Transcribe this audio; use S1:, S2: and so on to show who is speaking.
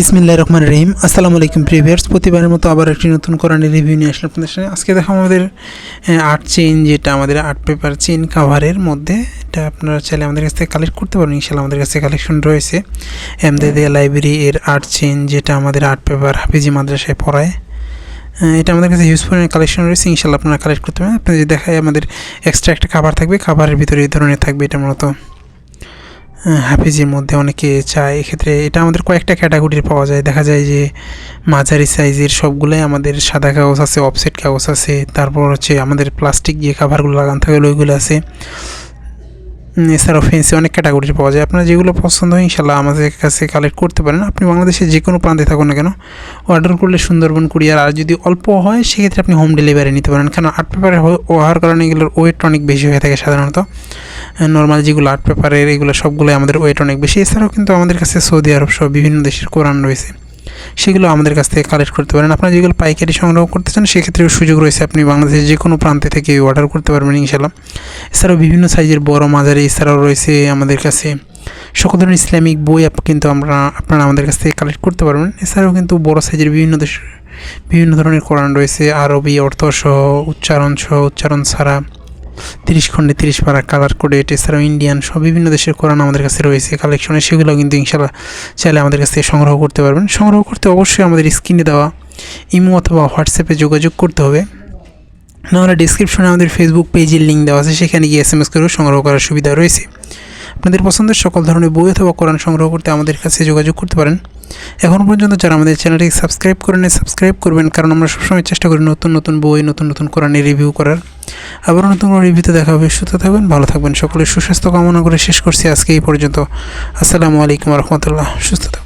S1: বিসমিল্লাহির রহমানির রহিম। আসসালামু আলাইকুম প্রিভিয়ার্স, প্রতিবারের মতো আবার একটি নতুন কোরআনের রিভিউ নিয়ে আসলাম আপনাদের সামনে। আজকে দেখো আমাদের আর্ট চেইন, যেটা আমাদের আর্ট পেপার চেইন কাভারের মধ্যে, এটা আপনারা চাইলে আমাদের কাছ থেকে কালেক্ট করতে পারেন। ইনশাআল্লাহ আমাদের কাছে কালেকশন রয়েছে। এমদাদিয়া লাইব্রেরি এর আর্ট চেইন, যেটা আমাদের আর্ট পেপার হাফিজি মাদ্রাসায় পড়ায়, এটা আমাদের কাছে হিউজ পরিমাণে কালেকশন রয়েছে। ইনশাআল্লাহ আপনারা কালেক্ট করতে পারেন। আপনাদের দেখায় আমাদের এক্সট্রা একটা কাভার থাকবে, কাভারের ভিতরে এই ধরনের থাকবে। এটা মূলত হাফিজের মধ্যে অনেকে চায়, এক্ষেত্রে এটা আমাদের কয়েকটা ক্যাটাগরির পাওয়া যায়। দেখা যায় যে মাঝারি সাইজের সবগুলোই আমাদের সাদা কাগজ আছে, অফসেট কাগজ আছে, তারপর হচ্ছে আমাদের প্লাস্টিক যে কাভারগুলো লাগানো থাকে ওইগুলো আছে। এছাড়াও ফেন্সি অনেক ক্যাটাগরির পাওয়া যায়। আপনার যেগুলো পছন্দ হয় ইনশাল্লাহ আমাদের কাছে কালেক্ট করতে পারেন। আপনি বাংলাদেশের যে কোনো প্রান্তে থাকুন না কেন, অর্ডার করলে সুন্দরবন কুরিয়ার, আর যদি অল্প হয় সেক্ষেত্রে আপনি হোম ডেলিভারি নিতে পারেন। কারণ আর্ট পেপারে হওয়ার কারণে এগুলোর ওয়েট অনেক বেশি হয়ে থাকে সাধারণত। নর্মাল যেগুলো আর্ট পেপারের এগুলো সবগুলোই আমাদের ওয়েট অনেক বেশি। এছাড়াও কিন্তু আমাদের কাছে সৌদি আরব সহ বিভিন্ন দেশের কোরআন রয়েছে, সেগুলো আমাদের কাছ থেকে কালেক্ট করতে পারেন। আপনারা যেগুলো পাইকারি সংগ্রহ করতে চান সেক্ষেত্রেও সুযোগ রয়েছে, আপনি বাংলাদেশের যে কোনো প্রান্তে থেকে অর্ডার করতে পারবেন ইনশাআল্লাহ। এছাড়াও বিভিন্ন সাইজের বড় মাঝারি এছাড়াও রয়েছে আমাদের কাছে সকল ধরনের ইসলামিক বই কিন্তু আপনারা আমাদের কাছ থেকে কালেক্ট করতে পারবেন। এছাড়াও কিন্তু বড় সাইজের বিভিন্ন ধরনের কোরআন রয়েছে, আরবি অর্থ সহ, উচ্চারণ ছাড়া, 30 খণ্ডে 30 পারা কালার কোডেড। এছাড়াও ইন্ডিয়ান সব বিভিন্ন দেশের কোরআন আমাদের কাছে রয়েছে কালেকশনে, সেগুলো কিন্তু ইনশাআল্লাহ চাইলে আমাদের কাছ থেকে সংগ্রহ করতে পারবেন। সংগ্রহ করতে অবশ্যই আমাদের স্ক্রিনে দেওয়া ইমো অথবা হোয়াটসঅ্যাপে যোগাযোগ করতে হবে, নাহলে ডিসক্রিপশনে আমাদের ফেসবুক পেজের লিঙ্ক দেওয়া আছে, সেখানে গিয়ে SMS করেও সংগ্রহ করার সুবিধা রয়েছে। আপনাদের পছন্দের সকল ধরনের বই অথবা কোরআন সংগ্রহ করতে আমাদের কাছে যোগাযোগ করতে পারেন। এখন পর্যন্ত যারা আমাদের চ্যানেলটিকে সাবস্ক্রাইব করেন, সাবস্ক্রাইব করবেন, কারণ আমরা সবসময় চেষ্টা করি নতুন নতুন বই, নতুন নতুন কোরআনের রিভিউ করার। আবারও নতুন কোনো রিভিউতে দেখা হবে। সুস্থ থাকবেন, ভালো থাকবেন, সকলের সুস্বাস্থ্য কামনা করে শেষ করছি আজকে এই পর্যন্ত। আসসালামু আলাইকুম রহমতুল্লাহ। সুস্থ থাকবেন।